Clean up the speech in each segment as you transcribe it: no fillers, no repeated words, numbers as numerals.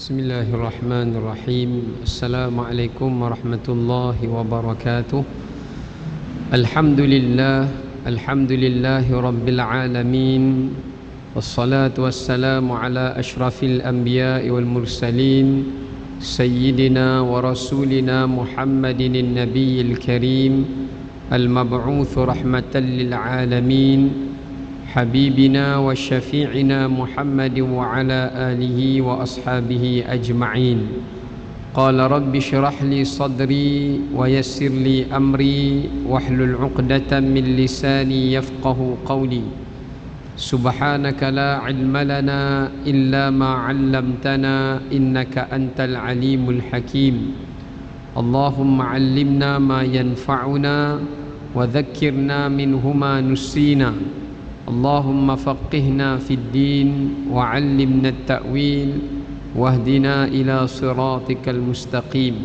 Bismillahirrahmanirrahim. Assalamualaikum warahmatullahi wabarakatuh. Alhamdulillahi rabbil alamin. Wassalatu wassalamu ala ashrafil anbiya'i wal mursalin sayyidina wa rasulina Muhammadin nabiyil karim al-mab'uth rahmatan lil alamin حبيبنا وشفيعنا محمد وعلى آله وأصحابه أجمعين. قال رب اشرح لي صدري ويسر لي أمري واحلل عقدة من لساني يفقه قولي. سبحانك لا علم لنا إلا ما علمتنا إنك أنت العليم الحكيم. اللهم علمنا ما ينفعنا وذكرنا منه ما نسينا. اللهم فقهنا في الدين وعلمنا التأويل واهدنا إلى صراطك المستقيم.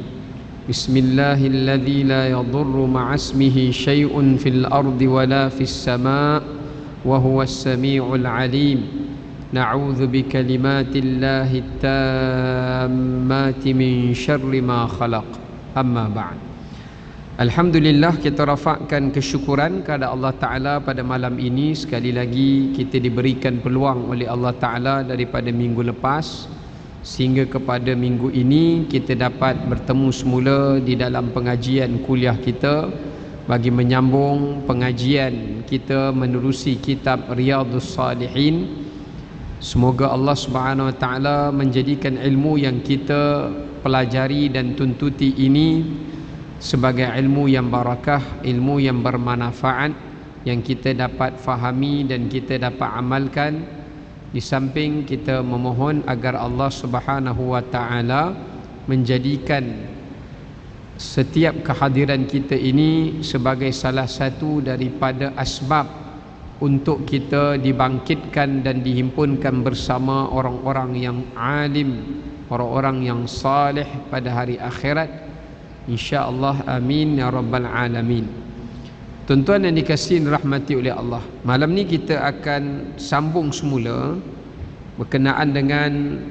بسم الله الذي لا يضر مع اسمه شيء في الأرض ولا في السماء وهو السميع العليم. نعوذ بكلمات الله التامات من شر ما خلق. أما بعد. Alhamdulillah, kita rafakkan kesyukuran kepada Allah Ta'ala pada malam ini. Sekali lagi kita diberikan peluang oleh Allah Ta'ala daripada minggu lepas sehingga kepada minggu ini kita dapat bertemu semula di dalam pengajian kuliah kita bagi menyambung pengajian kita menerusi kitab Riyadhus Salihin. Semoga Allah Subhanahu Wa Ta'ala menjadikan ilmu yang kita pelajari dan tuntuti ini sebagai ilmu yang barakah, ilmu yang bermanfaat, yang kita dapat fahami dan kita dapat amalkan. Di samping kita memohon agar Allah Subhanahu Wa Ta'ala menjadikan setiap kehadiran kita ini sebagai salah satu daripada asbab untuk kita dibangkitkan dan dihimpunkan bersama orang-orang yang alim, orang-orang yang saleh pada hari akhirat. InsyaAllah, amin ya rabbal alamin. Tuan-tuan yang dikasihi rahmati oleh Allah, malam ni kita akan sambung semula berkenaan dengan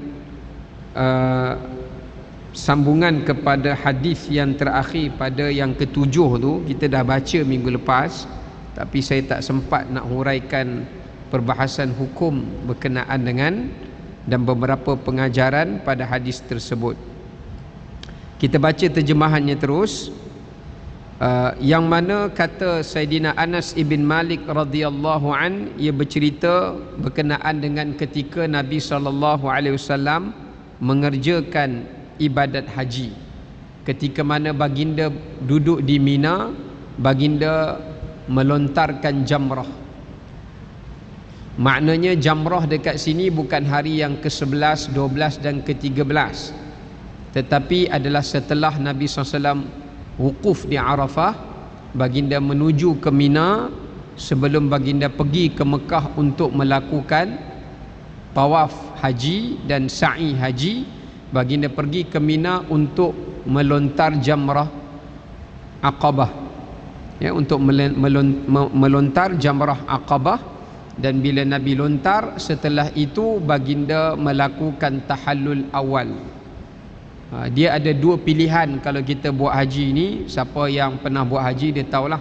sambungan kepada hadis yang terakhir pada yang ketujuh tu. Kita dah baca minggu lepas, tapi saya tak sempat nak huraikan perbahasan hukum berkenaan dengan dan beberapa pengajaran pada hadis tersebut. Kita baca terjemahannya terus, yang mana kata Sayyidina Anas ibn Malik radhiyallahu an, ia bercerita berkenaan dengan ketika Nabi SAW mengerjakan ibadat haji. Ketika mana baginda duduk di Mina, baginda melontarkan jamrah. Maknanya jamrah dekat sini bukan hari yang ke-11, 12 dan ke-13, tetapi adalah setelah Nabi SAW wukuf di Arafah, baginda menuju ke Mina sebelum baginda pergi ke Mekah untuk melakukan tawaf haji dan sa'i haji. Baginda pergi ke Mina untuk melontar jamrah Aqabah, ya, untuk melontar jamrah Aqabah. Dan bila Nabi lontar, setelah itu baginda melakukan tahallul awal. Dia ada dua pilihan kalau kita buat haji ni. Siapa yang pernah buat haji dia tahulah,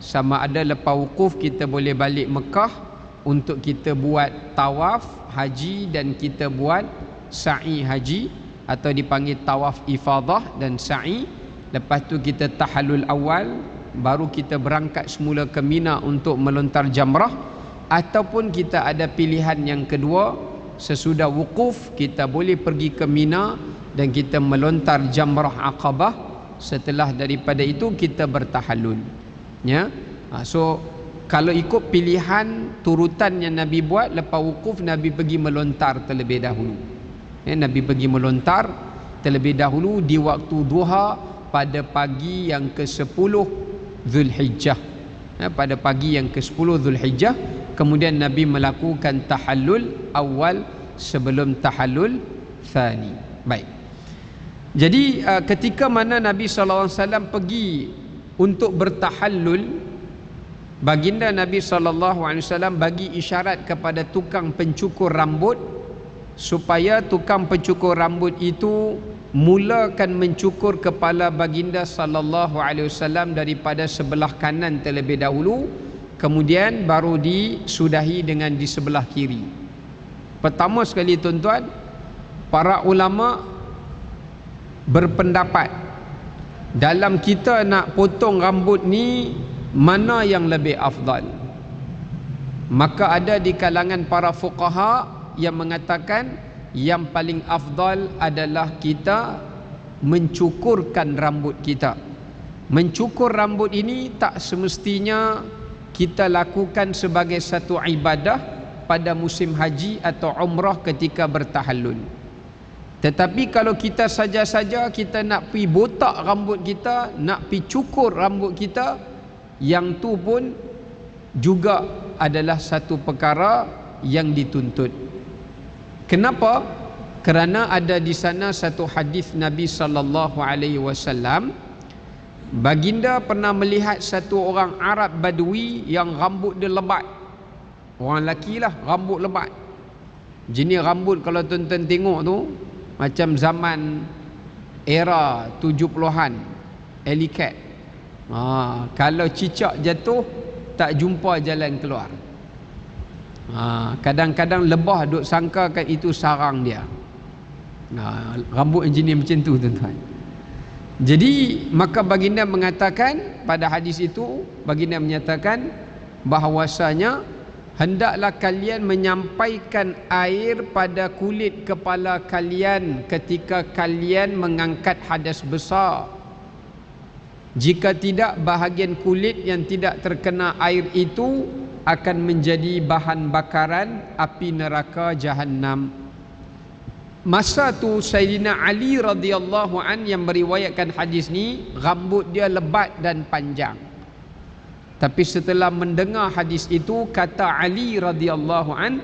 sama ada lepas wukuf kita boleh balik Mekah untuk kita buat tawaf haji dan kita buat sa'i haji, atau dipanggil tawaf ifadah dan sa'i. Lepas tu kita tahallul awal, baru kita berangkat semula ke Mina untuk melontar jamrah. Ataupun kita ada pilihan yang kedua, sesudah wukuf kita boleh pergi ke Mina dan kita melontar jamrah Aqabah. Setelah daripada itu kita bertahallul, ya. So kalau ikut pilihan turutan yang Nabi buat, lepas wukuf Nabi pergi melontar terlebih dahulu, ya, Nabi pergi melontar terlebih dahulu di waktu duha pada pagi yang ke-10 Zulhijjah, ya, pada pagi yang ke-10 Zulhijjah. Kemudian Nabi melakukan tahallul awal sebelum tahallul thani. Baik. Jadi ketika mana Nabi SAW pergi untuk bertahallul, baginda Nabi SAW bagi isyarat kepada tukang pencukur rambut supaya tukang pencukur rambut itu mulakan mencukur kepala baginda sallallahu alaihi wasallam daripada sebelah kanan terlebih dahulu, kemudian baru disudahi dengan di sebelah kiri. Pertama sekali tuan-tuan, para ulama berpendapat dalam kita nak potong rambut ni mana yang lebih afdal. Maka ada di kalangan para fuqaha yang mengatakan yang paling afdal adalah kita mencukurkan rambut kita. Mencukur rambut ini tak semestinya kita lakukan sebagai satu ibadah pada musim haji atau umrah ketika bertahallul. Tetapi kalau kita saja-saja kita nak pi botak rambut kita, nak pi cukur rambut kita, yang tu pun juga adalah satu perkara yang dituntut. Kenapa? Kerana ada di sana satu hadis Nabi sallallahu alaihi wasallam. Baginda pernah melihat satu orang Arab Badui yang rambut dia lebat. Orang lelaki lah, rambut lebat. Jenis rambut kalau tuan-tuan tengok tu macam zaman era 70-an, Elicat. Kalau cicak jatuh tak jumpa jalan keluar. Kadang-kadang lebah duk sangkakan itu sarang dia. Rambut engineer macam tu tuan-tuan. Jadi maka baginda mengatakan pada hadis itu, baginda menyatakan bahawasanya hendaklah kalian menyampaikan air pada kulit kepala kalian ketika kalian mengangkat hadas besar. Jika tidak, bahagian kulit yang tidak terkena air itu akan menjadi bahan bakaran api neraka Jahannam. Masa tu Sayyidina Ali radhiyallahu an yang meriwayatkan hadis ni, rambut dia lebat dan panjang. Tapi setelah mendengar hadis itu, kata Ali radhiyallahu an,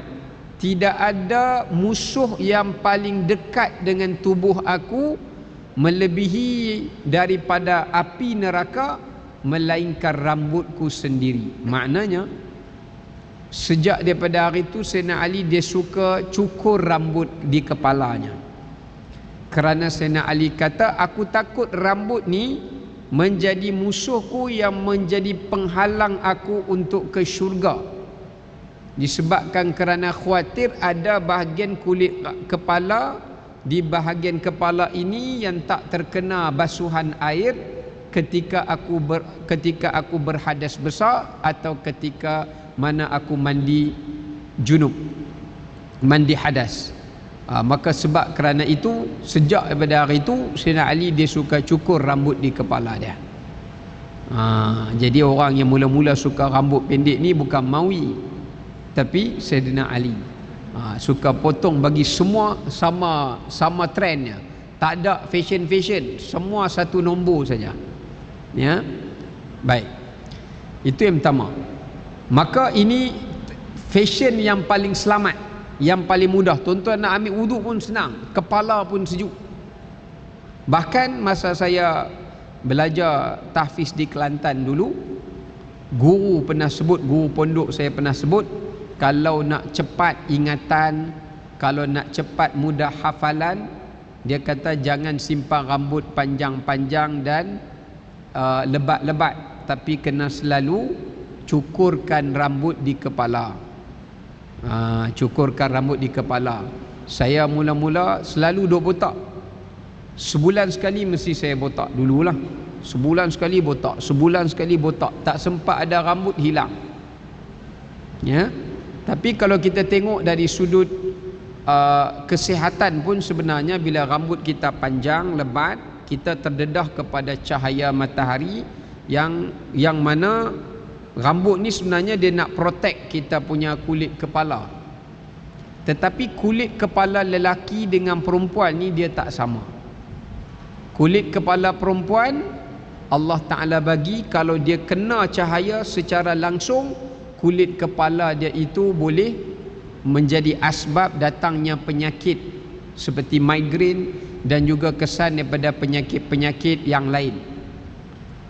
tidak ada musuh yang paling dekat dengan tubuh aku melebihi daripada api neraka melainkan rambutku sendiri. Maknanya sejak daripada hari itu Sayyidina Ali dia suka cukur rambut di kepalanya. Kerana Sayyidina Ali kata, aku takut rambut ni menjadi musuhku yang menjadi penghalang aku untuk ke syurga. Disebabkan kerana khawatir ada bahagian kulit kepala di bahagian kepala ini yang tak terkena basuhan air ketika aku berhadas besar atau ketika mana aku mandi junub, mandi hadas. Maka sebab kerana itu sejak daripada hari itu Sayyidina Ali dia suka cukur rambut di kepala dia. Jadi orang yang mula-mula suka rambut pendek ni bukan Mawi, tapi Sayyidina Ali. Suka potong bagi semua sama trendnya. Tak ada fashion, semua satu nombor saja. Ya. Baik. Itu yang pertama. Maka ini fashion yang paling selamat, yang paling mudah. Tuan-tuan nak ambil wuduk pun senang, kepala pun sejuk. Bahkan masa saya belajar tahfiz di Kelantan dulu, guru pernah sebut, guru pondok saya pernah sebut, kalau nak cepat ingatan, kalau nak cepat mudah hafalan, dia kata jangan simpan rambut panjang-panjang dan lebat-lebat, tapi kena selalu cukurkan rambut di kepala. Cukurkan rambut di kepala. Saya mula-mula selalu duk botak. Sebulan sekali mesti saya botak dululah. Sebulan sekali botak, sebulan sekali botak. Tak sempat ada rambut hilang. Ya. Tapi kalau kita tengok dari sudut kesihatan pun sebenarnya bila rambut kita panjang, lebat, kita terdedah kepada cahaya matahari yang mana rambut ni sebenarnya dia nak protect kita punya kulit kepala. Tetapi kulit kepala lelaki dengan perempuan ni dia tak sama. Kulit kepala perempuan Allah Ta'ala bagi kalau dia kena cahaya secara langsung, kulit kepala dia itu boleh menjadi asbab datangnya penyakit seperti migrain dan juga kesan daripada penyakit-penyakit yang lain.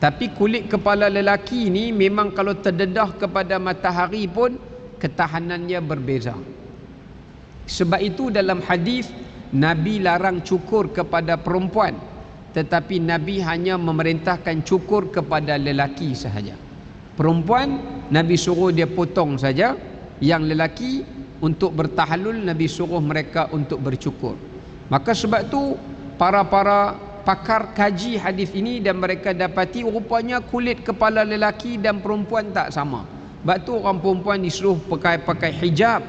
Tapi kulit kepala lelaki ni memang kalau terdedah kepada matahari pun ketahanannya berbeza. Sebab itu dalam hadis Nabi larang cukur kepada perempuan, tetapi Nabi hanya memerintahkan cukur kepada lelaki sahaja. Perempuan Nabi suruh dia potong saja, yang lelaki untuk bertahalul Nabi suruh mereka untuk bercukur. Maka sebab tu para pakar kaji hadis ini dan mereka dapati rupanya kulit kepala lelaki dan perempuan tak sama. Sebab tu orang perempuan disuruh pakai hijab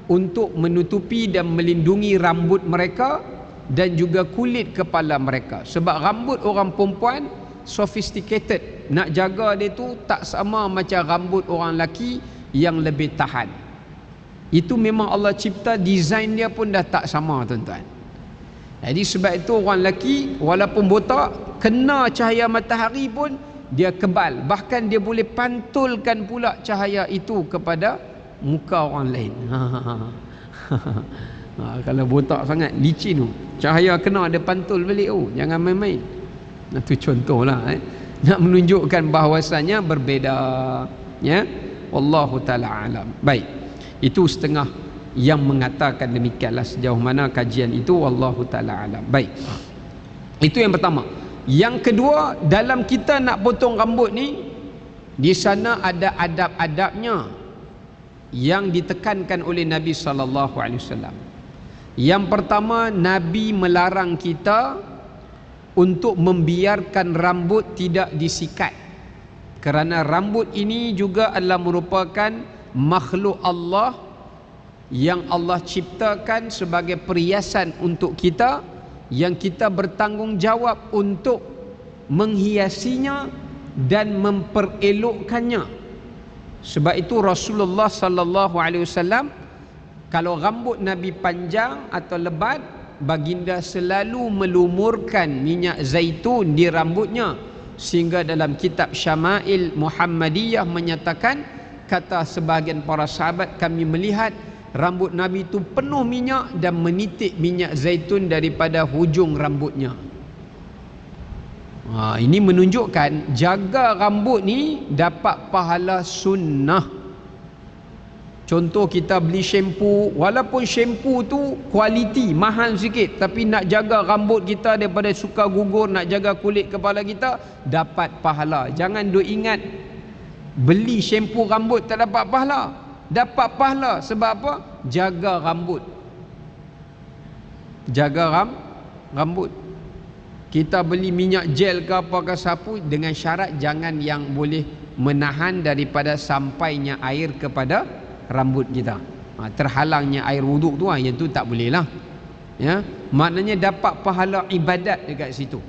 untuk menutupi dan melindungi rambut mereka dan juga kulit kepala mereka. Sebab rambut orang perempuan sophisticated, nak jaga dia tu tak sama macam rambut orang lelaki yang lebih tahan. Itu memang Allah cipta, design dia pun dah tak sama tuan-tuan. Jadi sebab itu orang lelaki walaupun botak, kena cahaya matahari pun dia kebal, bahkan dia boleh pantulkan pula cahaya itu kepada muka orang lain. Kalau botak sangat licin tu, cahaya kena dia pantul balik. Jangan main-main. Itu contohlah nak menunjukkan bahawasanya berbeza, ya. Wallahu taala alam. Baik, itu setengah yang mengatakan demikianlah, sejauh mana kajian itu wallahu taala alam. Baik, itu yang pertama. Yang kedua, dalam kita nak potong rambut ni, di sana ada adab-adabnya yang ditekankan oleh Nabi sallallahu alaihi wasallam. Yang pertama, Nabi melarang kita untuk membiarkan rambut tidak disikat, kerana rambut ini juga adalah merupakan makhluk Allah yang Allah ciptakan sebagai perhiasan untuk kita, yang kita bertanggungjawab untuk menghiasinya dan memperelokkannya. Sebab itu Rasulullah sallallahu alaihi wasallam, kalau rambut Nabi panjang atau lebat, baginda selalu melumurkan minyak zaitun di rambutnya, sehingga dalam kitab Syama'il Muhammadiyah menyatakan, kata sebahagian para sahabat, kami melihat rambut Nabi itu penuh minyak dan menitik minyak zaitun daripada hujung rambutnya. Ini menunjukkan jaga rambut ni dapat pahala sunnah. Contoh, kita beli shampoo, walaupun shampoo tu kualiti mahal sikit, tapi nak jaga rambut kita daripada suka gugur, nak jaga kulit kepala kita, dapat pahala. Jangan duk ingat beli shampoo rambut tak dapat pahala. Dapat pahala. Sebab apa? Jaga rambut. Jaga rambut. Kita beli minyak gel ke apa ke sapu, dengan syarat jangan yang boleh menahan daripada sampainya air kepada rambut kita. Terhalangnya air wuduk tu, yang tu tak boleh lah, ya. Maknanya dapat pahala ibadat dekat situ.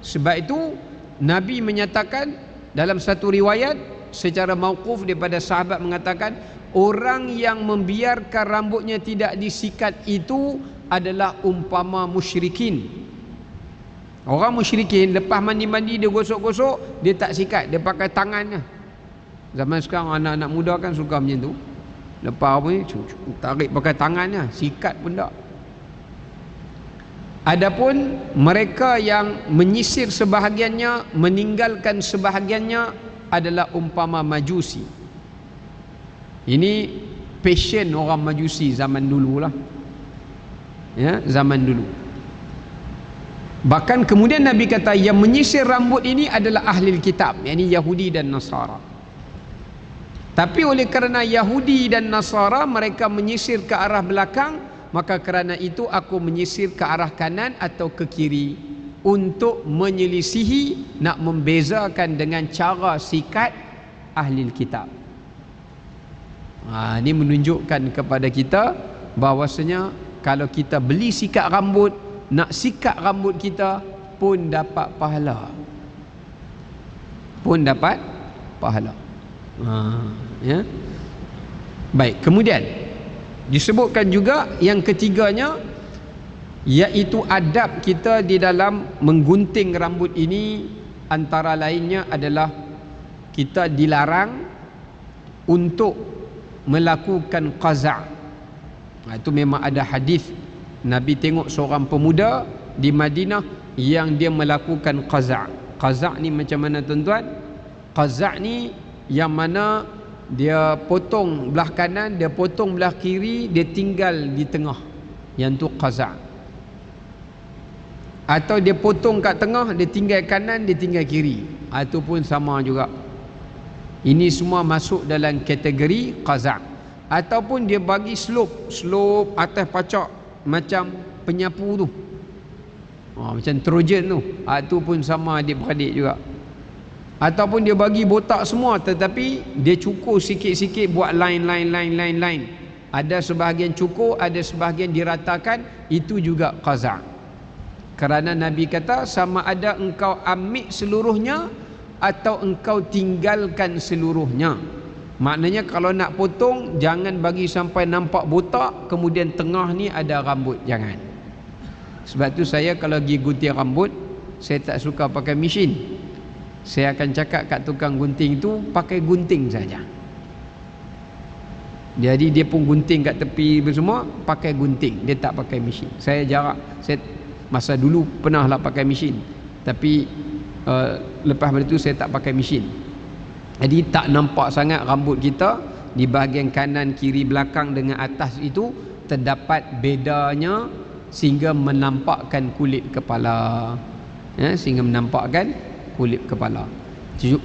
Sebab itu Nabi menyatakan dalam satu riwayat secara mauquf daripada sahabat, mengatakan orang yang membiarkan rambutnya tidak disikat itu adalah umpama musyrikin. Orang musyrikin lepas mandi-mandi dia gosok-gosok, dia tak sikat, dia pakai tangannya. Zaman sekarang anak-anak muda kan suka macam tu. Lepas apa ni, tarik pakai tangannya, sikat pun tak. Adapun mereka yang menyisir sebahagiannya, meninggalkan sebahagiannya, adalah umpama majusi. Ini passion orang majusi zaman dulu lah, ya, zaman dulu. Bahkan kemudian Nabi kata yang menyisir rambut ini adalah ahli kitab, yakni Yahudi dan Nasara. Tapi oleh kerana Yahudi dan Nasara mereka menyisir ke arah belakang, maka kerana itu aku menyisir ke arah kanan atau ke kiri, untuk menyelisihi, nak membezakan dengan cara sikat ahli kitab. Ini menunjukkan kepada kita bahawasanya kalau kita beli sikat rambut, nak sikat rambut kita pun dapat pahala. Pun dapat pahala. Ya. Baik, kemudian disebutkan juga yang ketiganya, iaitu adab kita di dalam menggunting rambut ini. Antara lainnya adalah kita dilarang untuk melakukan qaza'. Itu memang ada hadis Nabi tengok seorang pemuda di Madinah yang dia melakukan qaza'. Qaza' ni macam mana tuan-tuan? Qaza' ni yang mana dia potong belah kanan, dia potong belah kiri, dia tinggal di tengah, yang tu qaza'. Atau dia potong kat tengah, dia tinggal kanan, dia tinggal kiri, itu pun sama juga. Ini semua masuk dalam kategori qaza'. Ataupun dia bagi slope atas pacak macam penyapu tu, macam Trojan tu, itu pun sama adik-beradik juga. Ataupun dia bagi botak semua, tetapi dia cukur sikit-sikit, buat line. Ada sebahagian cukur, ada sebahagian diratakan, itu juga qaza'. Kerana Nabi kata sama ada engkau ambil seluruhnya atau engkau tinggalkan seluruhnya. Maknanya kalau nak potong, jangan bagi sampai nampak botak, kemudian tengah ni ada rambut, jangan. Sebab tu saya kalau pergi gunting rambut, saya tak suka pakai mesin. Saya akan cakap kat tukang gunting tu, pakai gunting saja. Jadi dia pun gunting kat tepi semua, pakai gunting, dia tak pakai mesin. Saya jarak, saya masa dulu pernah lah pakai mesin, tapi lepas pada tu saya tak pakai mesin. Jadi tak nampak sangat rambut kita di bahagian kanan, kiri, belakang dengan atas itu terdapat bedanya sehingga menampakkan kulit kepala, sehingga menampakkan kulit kepala.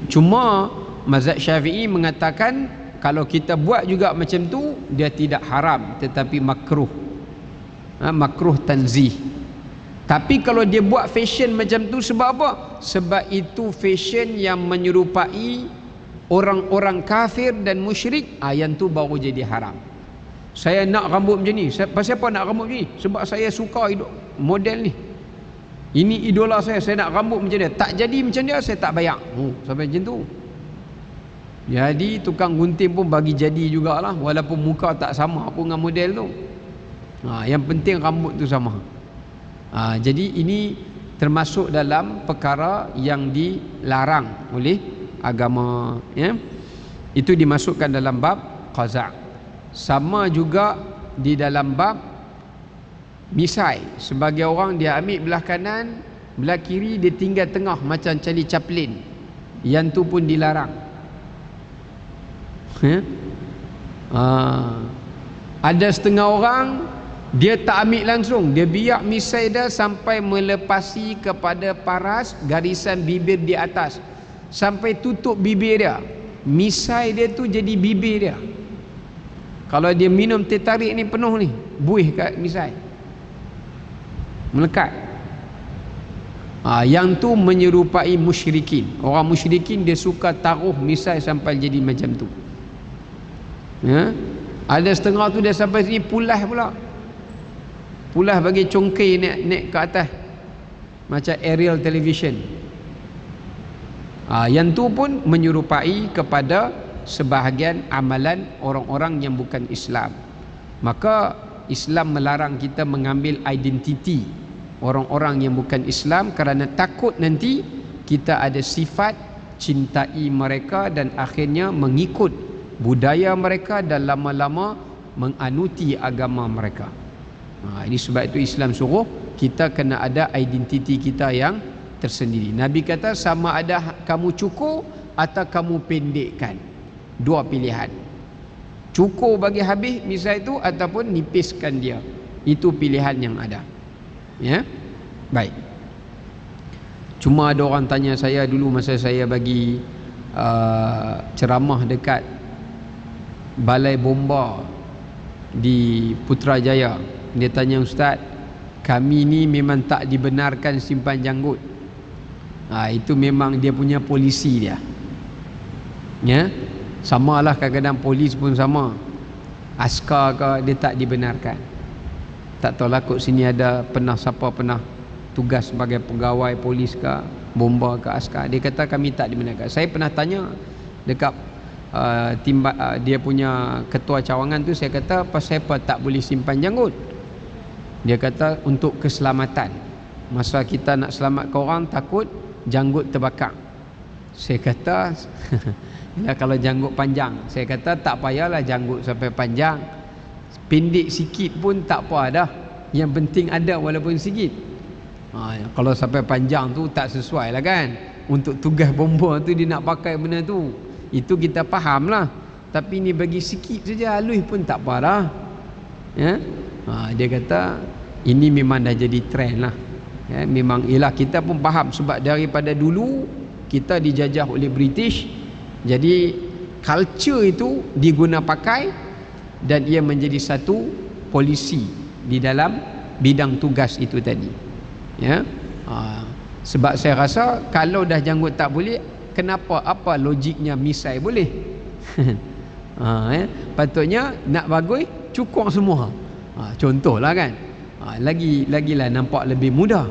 Cuma mazhab Syafi'i mengatakan kalau kita buat juga macam tu, dia tidak haram tetapi makruh, makruh tanzih. Tapi kalau dia buat fashion macam tu, sebab apa? Sebab itu fashion yang menyerupai orang-orang kafir dan musyrik, yang tu baru jadi haram. Saya nak rambut macam ni. Pasal apa nak rambut macam ni? Sebab saya suka model ni, ini idola saya nak rambut macam dia. Tak jadi macam dia, saya tak bayar. Sampai macam tu. Jadi tukang gunting pun bagi jadi jugalah, walaupun muka tak sama pun dengan model tu. Yang penting rambut tu sama. Jadi ini termasuk dalam perkara yang dilarang oleh agama, ya. Itu dimasukkan dalam bab qaza'. Sama juga di dalam bab misai. Sebagai orang dia ambil belah kanan, belah kiri dia tinggal tengah macam Charlie Chaplin. Yang tu pun dilarang. Ada setengah orang dia tak ambil langsung, dia biar misai dia sampai melepasi kepada paras garisan bibir di atas, sampai tutup bibir dia. Misai dia tu jadi bibir dia. Kalau dia minum teh tarik ni penuh ni, buih kat misai, melekat. Yang tu menyerupai musyrikin. Orang musyrikin dia suka taruh misai sampai jadi macam tu. Ada setengah tu dia sampai sini pulas pula. Pulas bagi congkei naik ke atas macam aerial television. Yang tu pun menyerupai kepada sebahagian amalan orang-orang yang bukan Islam. Maka Islam melarang kita mengambil identiti orang-orang yang bukan Islam, kerana takut nanti kita ada sifat cintai mereka dan akhirnya mengikut budaya mereka dan lama-lama menganuti agama mereka. Ini sebab itu Islam suruh kita kena ada identiti kita yang tersendiri. Nabi kata sama ada kamu cukur atau kamu pendekkan. Dua pilihan. Cukur bagi habis misal itu ataupun nipiskan dia. Itu pilihan yang ada. Ya. Baik. Cuma ada orang tanya saya dulu masa saya bagi ceramah dekat Balai Bomba di Putrajaya. Dia tanya, Ustaz, kami ni memang tak dibenarkan simpan janggut. Itu memang dia punya polisi dia. Ya. Samalah kadang-kadang polis pun sama. Askar ke dia tak dibenarkan. Tak tahulah kot sini ada siapa pernah tugas sebagai pegawai polis ke, bomba ke, askar. Dia kata kami tak dibenarkan. Saya pernah tanya dekat dia punya ketua cawangan tu, saya kata pasal apa tak boleh simpan janggut? Dia kata untuk keselamatan. Masa kita nak selamatkan orang, takut janggut terbakar. Saya kata ya, kalau janggut panjang, saya kata tak payahlah janggut sampai panjang, pendek sikit pun tak apa dah, yang penting ada walaupun sikit. Kalau sampai panjang tu tak sesuai lah kan. Untuk tugas bomba tu dia nak pakai benda tu, itu kita faham lah. tapi ni bagi sikit saja halus pun tak apalah. Ya. Dia kata ini memang dah jadi trend lah. Ya, memang ialah kita pun faham sebab daripada dulu kita dijajah oleh British. Jadi culture itu diguna pakai dan ia menjadi satu polisi di dalam bidang tugas itu tadi. Ya. Sebab saya rasa kalau dah janggut tak boleh, kenapa, apa logiknya misai boleh? Ya. Patutnya nak bagus cukup semua. Contohlah kan. Lagilah nampak lebih mudah.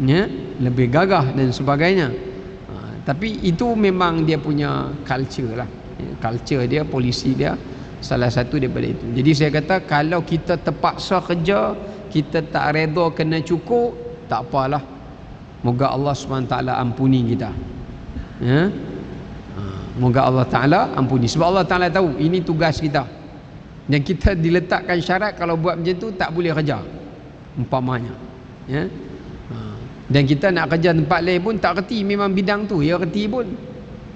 Ya, lebih gagah dan sebagainya. Tapi itu memang dia punya culture lah. Ya, culture dia, polisi dia salah satu daripada itu. Jadi saya kata kalau kita terpaksa kerja, kita tak redha kena cukup, tak apalah. Moga Allah SWT ampuni kita. Ya. Moga Allah Ta'ala ampuni. Sebab Allah Ta'ala tahu ini tugas kita. Dan kita diletakkan syarat kalau buat macam tu tak boleh kerja. Umpamanya. Ya. Dan kita nak kerja tempat lain pun tak reti memang bidang tu. Ya reti pun.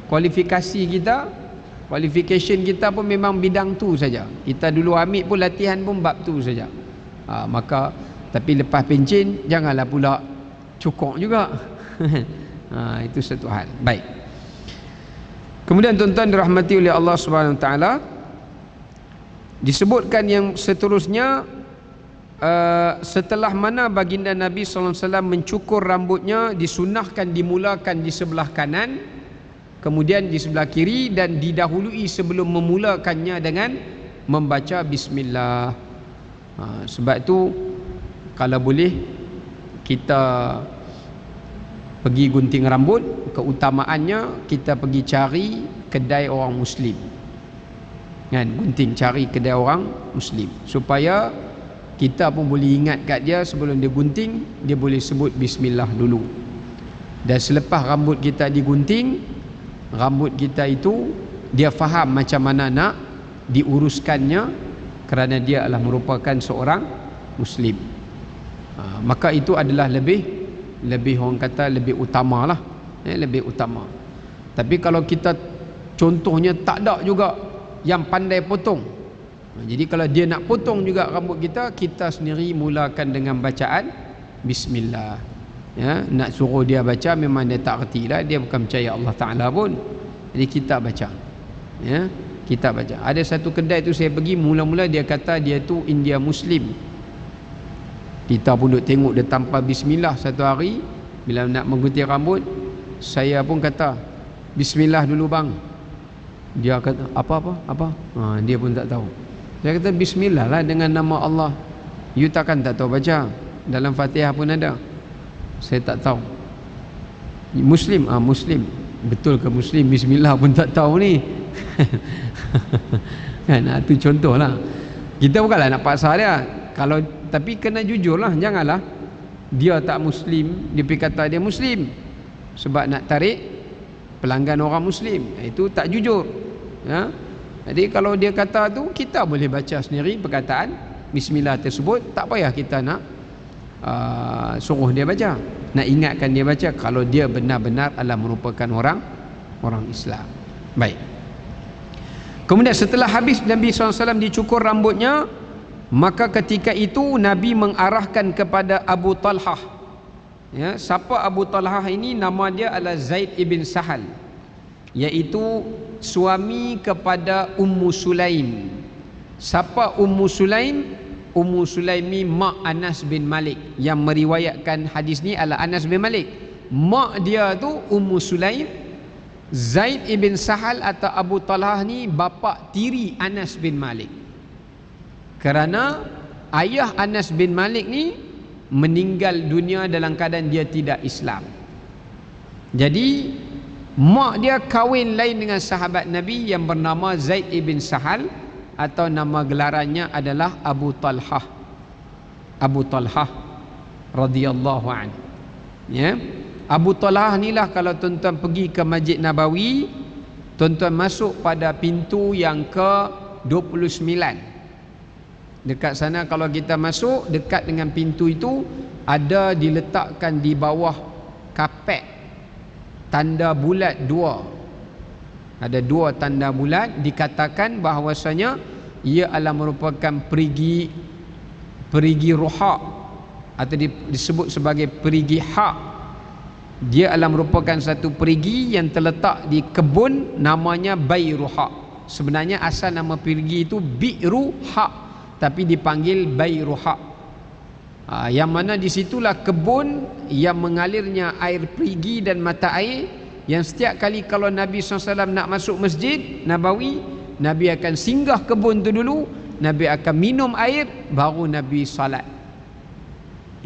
Kualifikasi kita, qualification kita pun memang bidang tu saja. Kita dulu ambil pun latihan pun bab tu saja. Maka tapi lepas pencen janganlah pula cukup juga. Itu satu hal. Baik. Kemudian tuan-tuan dirahmati oleh Allah Subhanahu Wa Taala, disebutkan yang seterusnya, setelah mana baginda Nabi SAW mencukur rambutnya, disunahkan dimulakan di sebelah kanan, kemudian di sebelah kiri, dan didahului sebelum memulakannya dengan membaca bismillah. Sebab itu kalau boleh kita pergi gunting rambut, keutamaannya kita pergi cari kedai orang Muslim kan, gunting, cari kedai orang Muslim supaya kita pun boleh ingat kat dia sebelum dia gunting, dia boleh sebut bismillah dulu. Dan selepas rambut kita digunting, rambut kita itu dia faham macam mana nak diuruskannya kerana dia adalah merupakan seorang Muslim. Maka itu adalah lebih orang kata lebih utama lah, lebih utama. Tapi kalau kita contohnya tak ada juga yang pandai potong, jadi kalau dia nak potong juga rambut kita, kita sendiri mulakan dengan bacaan bismillah. Ya, nak suruh dia baca memang dia tak reti lah, dia bukan percaya Allah Ta'ala pun. Jadi kita baca. Ya, kita baca. Ada satu kedai tu saya pergi, mula-mula dia kata dia tu India Muslim. Kita pun duk tengok dia tanpa bismillah. Satu hari bila nak menggunting rambut, saya pun kata bismillah dulu bang. Dia kata apa? Dia pun tak tahu. Saya kata bismillah lah, dengan nama Allah. You takkan tak tahu baca? Dalam Fatihah pun ada. Saya tak tahu. Muslim? Muslim. Betul ke Muslim? Bismillah pun tak tahu ni. Kan, itu contoh lah. Kita bukanlah nak paksa dia. Kalau, tapi kena jujur lah. Janganlah dia tak Muslim, dia pergi kata dia Muslim sebab nak tarik pelanggan orang Muslim. Itu tak jujur. Ya? Jadi kalau dia kata tu, kita boleh baca sendiri perkataan bismillah tersebut. Tak payah kita nak suruh dia baca, nak ingatkan dia baca kalau dia benar-benar adalah merupakan orang Islam. Baik. Kemudian setelah habis Nabi SAW dicukur rambutnya, maka ketika itu Nabi mengarahkan kepada Abu Talhah. Ya, siapa Abu Talhah ini? Nama dia adalah Zaid ibn Sahal, iaitu suami kepada Ummu Sulaim. Siapa Ummu Sulaim? Ummu Sulaim ni mak Anas bin Malik. Yang meriwayatkan hadis ni adalah Anas bin Malik. Mak dia tu Ummu Sulaim. Zaid ibn Sahal atau Abu Talhah ni bapa tiri Anas bin Malik. Kerana ayah Anas bin Malik ni meninggal dunia dalam keadaan dia tidak Islam. Jadi mak dia kahwin lain dengan sahabat Nabi yang bernama Zaid ibn Sahal, atau nama gelarannya adalah Abu Talhah. Abu Talhah radhiyallahu anhu. Ya. Abu Talhah inilah kalau tuan-tuan pergi ke Masjid Nabawi, tuan-tuan masuk pada pintu yang ke-29. Dekat sana kalau kita masuk, dekat dengan pintu itu ada diletakkan di bawah kapet tanda bulat 2. Ada 2 tanda bulat, dikatakan bahawasanya ia adalah merupakan perigi roha atau disebut sebagai perigi hak. Dia adalah merupakan satu perigi yang terletak di kebun namanya Bairuha. Sebenarnya asal nama perigi itu Bi'ru Haq, tapi dipanggil Bairuha. Yang mana disitulah kebun yang mengalirnya air perigi dan mata air, yang setiap kali kalau Nabi SAW nak masuk masjid Nabawi, Nabi akan singgah kebun tu dulu, Nabi akan minum air, baru Nabi salat.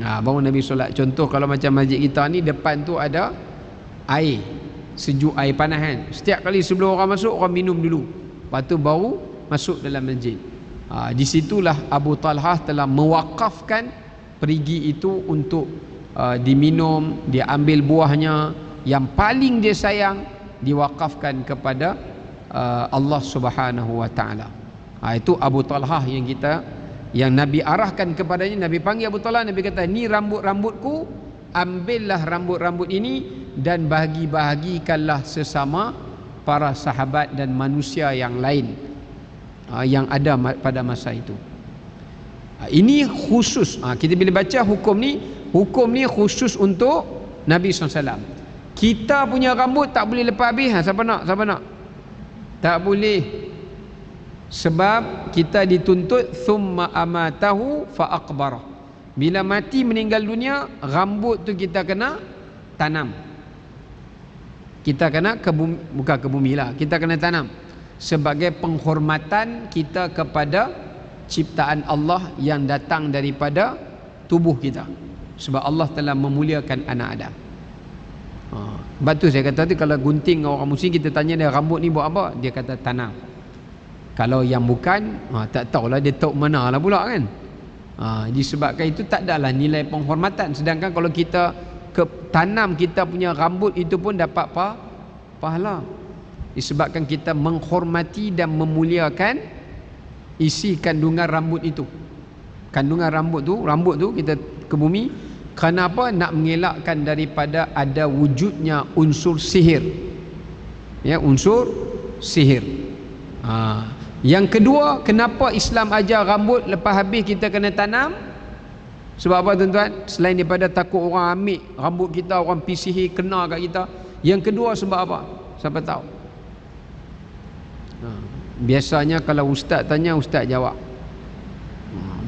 Baru Nabi solat. Contoh kalau macam masjid kita ni, depan tu ada air sejuk, air panas kan. Setiap kali sebelum orang masuk, orang minum dulu, lepas tu baru masuk dalam masjid. Di situlah Abu Talhah telah mewakafkan perigi itu untuk diminum. Dia ambil buahnya, yang paling dia sayang diwakafkan kepada Allah Subhanahu wa taala. Itu Abu Talhah yang Nabi arahkan kepadanya. Nabi panggil Abu Talhah, Nabi kata, ni rambut-rambutku, ambillah rambut-rambut ini dan bahagi-bahagikanlah sesama para sahabat dan manusia yang lain yang ada pada masa itu. Ini khusus, kita bila baca hukum ni khusus untuk Nabi SAW. Kita punya rambut tak boleh lepas habis. Siapa nak? Tak boleh. Sebab kita dituntut thumma amatahu fa aqbarah. Bila mati meninggal dunia, rambut tu kita kena tanam. Kita kena bukan ke bumi lah, kita kena tanam sebagai penghormatan kita kepada ciptaan Allah yang datang daripada tubuh kita. Sebab Allah telah memuliakan anak Adam. Sebab tu saya kata tu, kalau gunting orang muslim, kita tanya dia, rambut ni buat apa? Dia kata tanam. Kalau yang bukan, tak tahulah dia tahu mana lah pula kan. Disebabkan itu tak adalah nilai penghormatan. Sedangkan kalau kita tanam kita punya rambut, itu pun dapat pahala. Disebabkan kita menghormati dan memuliakan isi kandungan rambut itu. Kandungan rambut tu kita ke bumi. Kenapa? Nak mengelakkan daripada ada wujudnya unsur sihir. Ya, unsur sihir. Yang kedua, kenapa Islam ajar rambut lepas habis kita kena tanam? Sebab apa tuan-tuan? Selain daripada takut orang ambil rambut kita, orang sihir kena kat kita. Yang kedua sebab apa? Siapa tahu? Biasanya kalau ustaz tanya, ustaz jawab.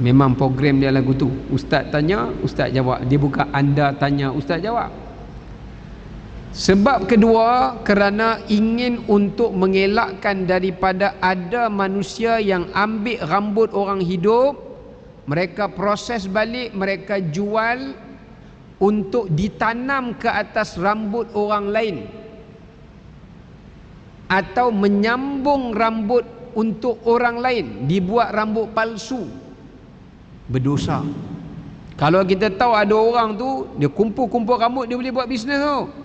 Memang program dia lagu tu. Ustaz tanya, ustaz jawab. Dia bukan anda tanya, ustaz jawab. Sebab kedua, kerana ingin untuk mengelakkan daripada ada manusia yang ambil rambut orang hidup, mereka proses balik, mereka jual untuk ditanam ke atas rambut orang lain, atau menyambung rambut untuk orang lain, dibuat rambut palsu. Berdosa. Kalau kita tahu ada orang tu, dia kumpul-kumpul rambut, dia boleh buat bisnes tu.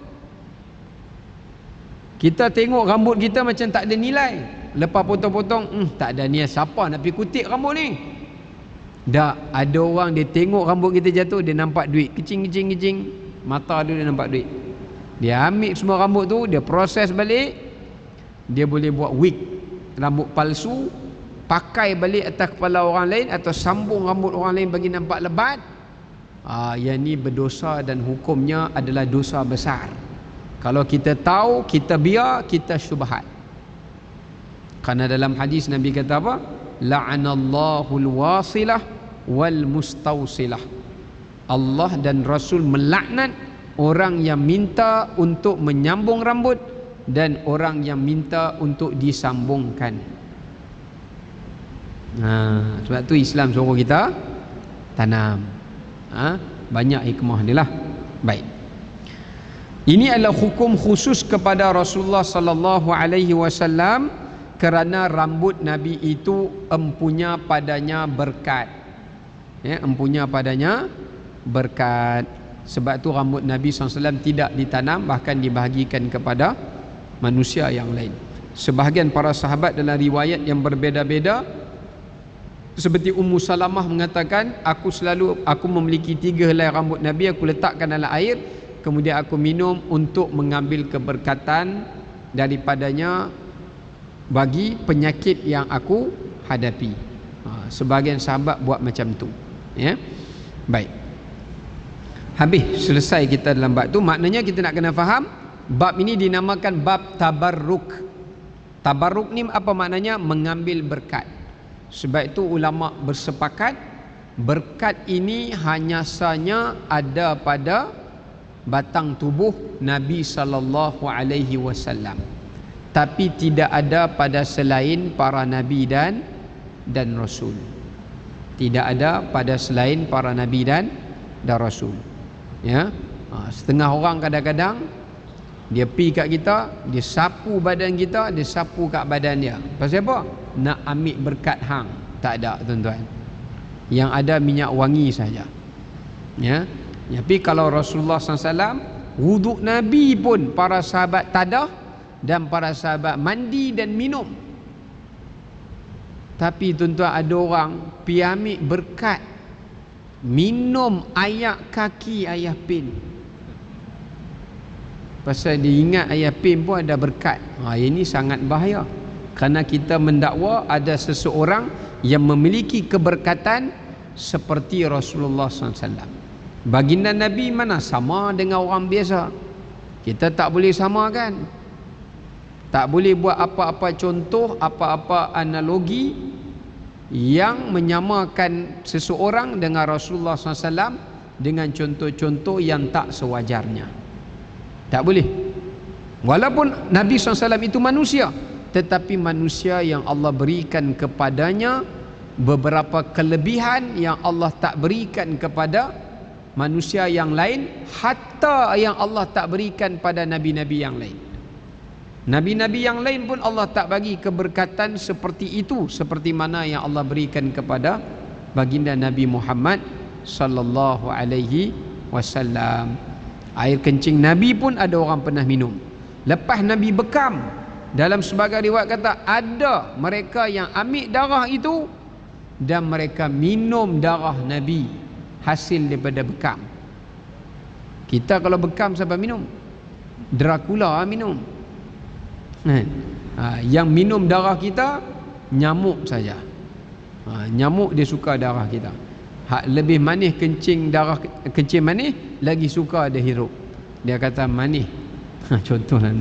Kita tengok rambut kita macam tak ada nilai, lepas potong-potong, tak ada niat, siapa nak pergi kutip rambut ni? Tak, ada orang dia tengok rambut kita jatuh, dia nampak duit kecing, mata dia nampak duit. Dia ambil semua rambut tu, dia proses balik, dia boleh buat wig, rambut palsu, pakai balik atas kepala orang lain, atau sambung rambut orang lain bagi nampak lebat. Yang ni berdosa dan hukumnya adalah dosa besar. Kalau kita tahu, kita biar, kita syubhat. Karena dalam hadis Nabi kata apa? La'anallahul wasilah wal mustawsilah. Allah dan Rasul melaknat orang yang minta untuk menyambung rambut dan orang yang minta untuk disambungkan. Sebab tu Islam suruh kita tanam. Banyak hikmah ni lah. Baik. Ini adalah hukum khusus kepada Rasulullah sallallahu alaihi wasallam, kerana rambut Nabi itu empunya padanya berkat. Ya, empunya padanya berkat. Sebab tu rambut Nabi SAW tidak ditanam, bahkan dibahagikan kepada manusia yang lain. Sebahagian para sahabat dalam riwayat yang berbeza-beza, seperti Ummu Salamah mengatakan, aku memiliki 3 helai rambut Nabi, aku letakkan dalam air, kemudian aku minum untuk mengambil keberkatan daripadanya, bagi penyakit yang aku hadapi. Sebahagian sahabat buat macam tu, ya. Baik, habis selesai kita dalam bab tu. Maknanya kita nak kena faham bab ini dinamakan bab tabarruk. Tabarruk ni apa maknanya? Mengambil berkat. Sebab itu ulama bersepakat berkat ini hanya sahaja ada pada batang tubuh Nabi sallallahu alaihi wasallam, tapi tidak ada pada selain para nabi dan rasul. Tidak ada pada selain para nabi dan rasul, ya. Setengah orang kadang-kadang dia pi kat kita, dia sapu badan kita, dia sapu kat badan dia. Pasal apa? Nak ambil berkat hang. Tak ada, tuan-tuan. Yang ada minyak wangi saja, ya. Tapi kalau Rasulullah SAW, wuduk Nabi pun para sahabat tadah, dan para sahabat mandi dan minum. Tapi tuan-tuan, ada orang pi ambil berkat, minum ayak kaki ayah pin. Pasal dia ingat ayah pin pun ada berkat. Ini sangat bahaya. Kerana kita mendakwa ada seseorang yang memiliki keberkatan seperti Rasulullah SAW. Baginda Nabi mana sama dengan orang biasa. Kita tak boleh samakan. Tak boleh buat apa-apa contoh, apa-apa analogi yang menyamakan seseorang dengan Rasulullah SAW dengan contoh-contoh yang tak sewajarnya. Tak boleh. Walaupun Nabi SAW itu manusia, tetapi manusia yang Allah berikan kepadanya beberapa kelebihan yang Allah tak berikan kepada manusia yang lain, hatta yang Allah tak berikan pada nabi-nabi yang lain. Nabi-nabi yang lain pun Allah tak bagi keberkatan seperti itu, seperti mana yang Allah berikan kepada baginda Nabi Muhammad sallallahu alaihi wasallam. Air kencing Nabi pun ada orang pernah minum. Lepas Nabi bekam, dalam sebagai riwayat kata ada mereka yang ambil darah itu dan mereka minum darah Nabi hasil daripada bekam. Kita kalau bekam siapa minum? Dracula minum. Yang minum darah kita nyamuk saja. Nyamuk dia suka darah kita. Lebih manis kencing darah, kencing manis lagi suka dia hirup. Dia kata manis. Contohlah.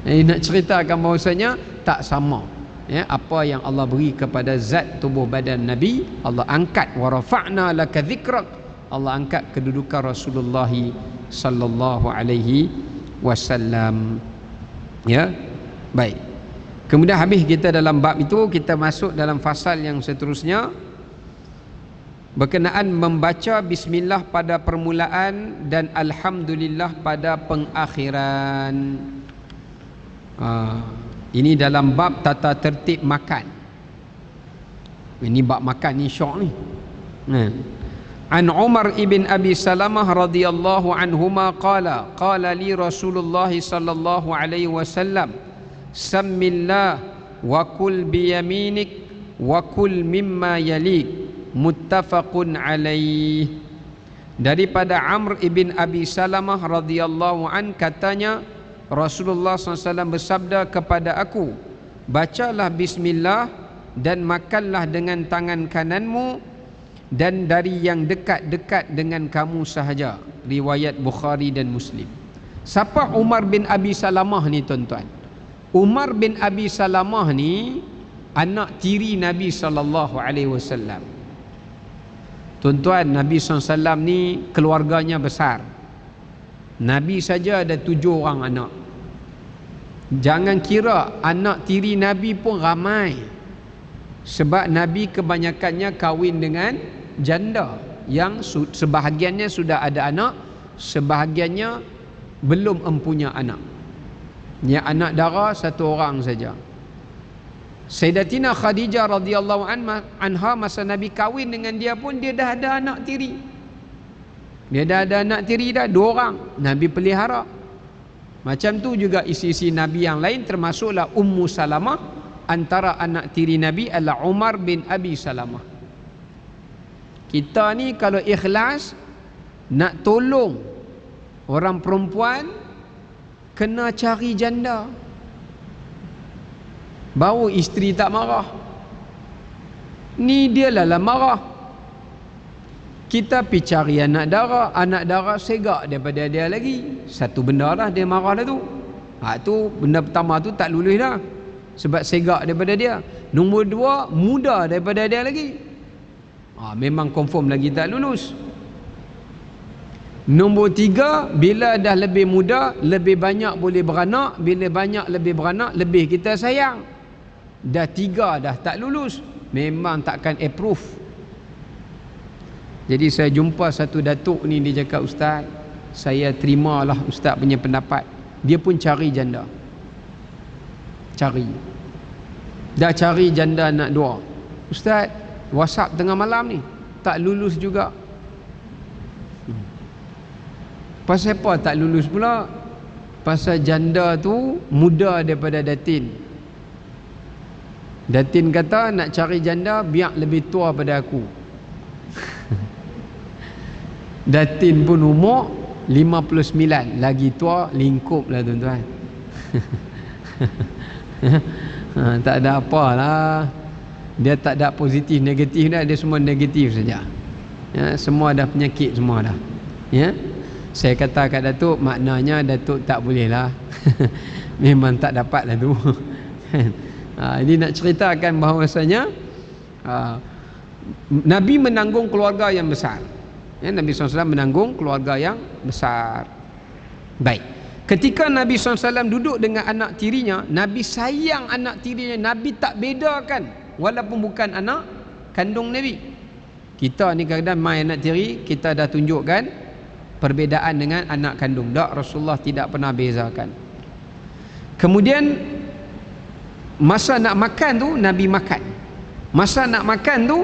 Nak ceritakan bahawasanya tak sama, ya, apa yang Allah beri kepada zat tubuh badan Nabi. Allah angkat, wa rafa'na laka dzikrak, Allah angkat kedudukan Rasulullah sallallahu alaihi wasallam, ya. Baik, kemudian habis kita dalam bab itu, kita masuk dalam fasal yang seterusnya berkenaan membaca bismillah pada permulaan dan alhamdulillah pada pengakhiran. Ini dalam bab tata tertib makan. Ini bab makan ni syok ni. An Umar ibn Abi Salamah radhiyallahu anhuma qala qala li Rasulullah sallallahu alaihi wasallam sammillah wa kul bi yaminik wa kul mimma yalik, muttafaqun alaih. Daripada Amr ibn Abi Salamah radhiyallahu an, katanya Rasulullah SAW bersabda kepada aku, bacalah bismillah dan makanlah dengan tangan kananmu dan dari yang dekat-dekat dengan kamu sahaja. Riwayat Bukhari dan Muslim. Siapa Umar bin Abi Salamah ni, tuan-tuan? Umar bin Abi Salamah ni anak tiri Nabi SAW. Tuan-tuan, Nabi SAW ni keluarganya besar. Nabi saja ada 7 orang anak. Jangan kira anak tiri Nabi pun ramai. Sebab Nabi kebanyakannya kahwin dengan janda yang sebahagiannya sudah ada anak, sebahagiannya belum empunya anak. Yang anak dara 1 orang saja. Sayyidatina Khadijah radhiyallahu anha, masa Nabi kahwin dengan dia pun dia dah ada anak tiri. Dia dah ada anak tiri dah 2 orang. Nabi pelihara. Macam tu juga isi-isi Nabi yang lain, termasuklah Ummu Salamah. Antara anak tiri Nabi adalah Umar bin Abi Salamah. Kita ni kalau ikhlas nak tolong orang perempuan, kena cari janda. baru isteri tak marah. Ni dia lah marah. Kita pergi cari anak dara segak daripada dia lagi. Satu benda lah dia marah dah tu. Tu benda pertama tu tak lulus dah, sebab segak daripada dia. Nombor dua, muda daripada dia lagi. Memang confirm lagi tak lulus. Nombor tiga, bila dah lebih muda, lebih banyak boleh beranak. Bila banyak lebih beranak, lebih kita sayang. Dah tiga dah tak lulus, memang takkan approve. Jadi saya jumpa satu datuk ni, dia cakap, "Ustaz, saya terimalah Ustaz punya pendapat." Dia pun cari janda. Dah cari janda nak dua. "Ustaz, WhatsApp tengah malam ni tak lulus juga." Pasal apa tak lulus pula? Pasal janda tu muda daripada datin. Datin kata nak cari janda biar lebih tua pada aku. Datin pun umur 59, lagi tua lingkup lah tuan-tuan. Tak ada apalah. Dia tak ada positif negatif dah, dia semua negatif saja. Semua dah penyakit semua dah. Saya kata kat Datuk, maknanya Datuk tak boleh lah. Memang tak dapat lah tu. Ini nak ceritakan bahawasanya Nabi menanggung keluarga yang besar. Nabi SAW menanggung keluarga yang besar. Baik, ketika Nabi SAW duduk dengan anak tirinya, Nabi sayang anak tirinya. Nabi tak bedakan, walaupun bukan anak kandung Nabi. Kita ni kadang-kadang main anak tiri, kita dah tunjukkan perbezaan dengan anak kandung. Tak, Rasulullah tidak pernah bezakan. Kemudian masa nak makan tu, Nabi makan. Masa nak makan tu,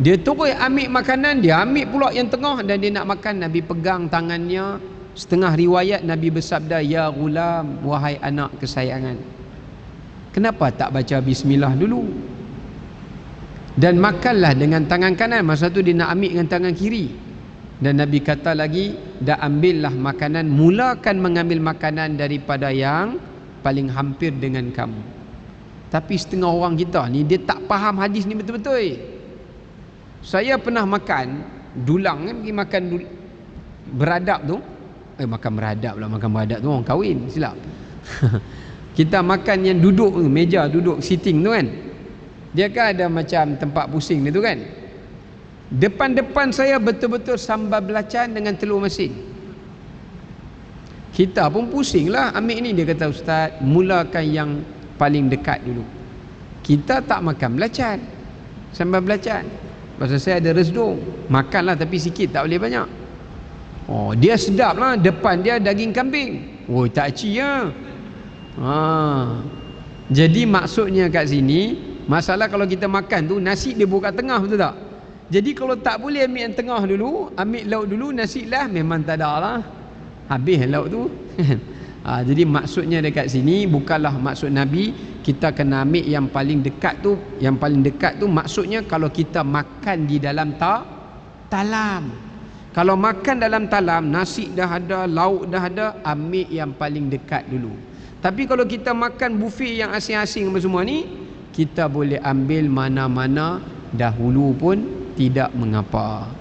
dia terus ambil makanan, dia ambil pula yang tengah, dan dia nak makan. Nabi pegang tangannya. Setengah riwayat Nabi bersabda, "Ya ghulam, wahai anak kesayangan, kenapa tak baca bismillah dulu? Dan makanlah dengan tangan kanan." Masa tu dia nak ambil dengan tangan kiri. Dan Nabi kata lagi, "Dah ambillah makanan, mulakan mengambil makanan daripada yang paling hampir dengan kamu." Tapi setengah orang kita ni, dia tak faham hadis ni betul-betul. Saya pernah makan dulang, pergi makan beradab tu. Makan beradab lah, makan beradab tu orang kahwin, silap. Kita makan yang duduk tu, meja duduk, sitting tu kan. Dia kan ada macam tempat pusing dia tu kan. Depan-depan saya betul-betul sambal belacan dengan telur masin. Kita pun pusing lah ambil ni. Dia kata, "Ustaz, mulakan yang paling dekat dulu." Kita tak makan belacan, sambal belacan. Pasal saya ada resdung, makanlah tapi sikit, tak boleh banyak. Dia sedap lah. Depan dia daging kambing. Tak ci ya. Jadi maksudnya kat sini, masalah kalau kita makan tu, nasi dia buka tengah, betul tak? Jadi kalau tak boleh ambil yang tengah dulu, ambil lauk dulu, nasi lah memang tak ada lah, habis lauk tu. Jadi maksudnya dekat sini bukanlah maksud Nabi kita kena ambil yang paling dekat tu. Yang paling dekat tu maksudnya kalau kita makan di dalam talam. Kalau makan dalam talam, nasi dah ada, lauk dah ada, ambil yang paling dekat dulu. Tapi kalau kita makan buffet yang asing-asing semua ni, kita boleh ambil mana-mana dahulu pun tidak mengapa.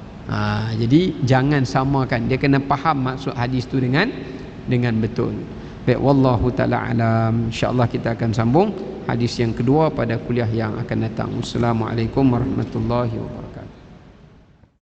Jadi jangan samakan. Dia kena faham maksud hadis tu dengan betul. Baik, wallahu taala alam. Insya-Allah kita akan sambung hadis yang kedua pada kuliah yang akan datang. Assalamualaikum warahmatullahi wabarakatuh.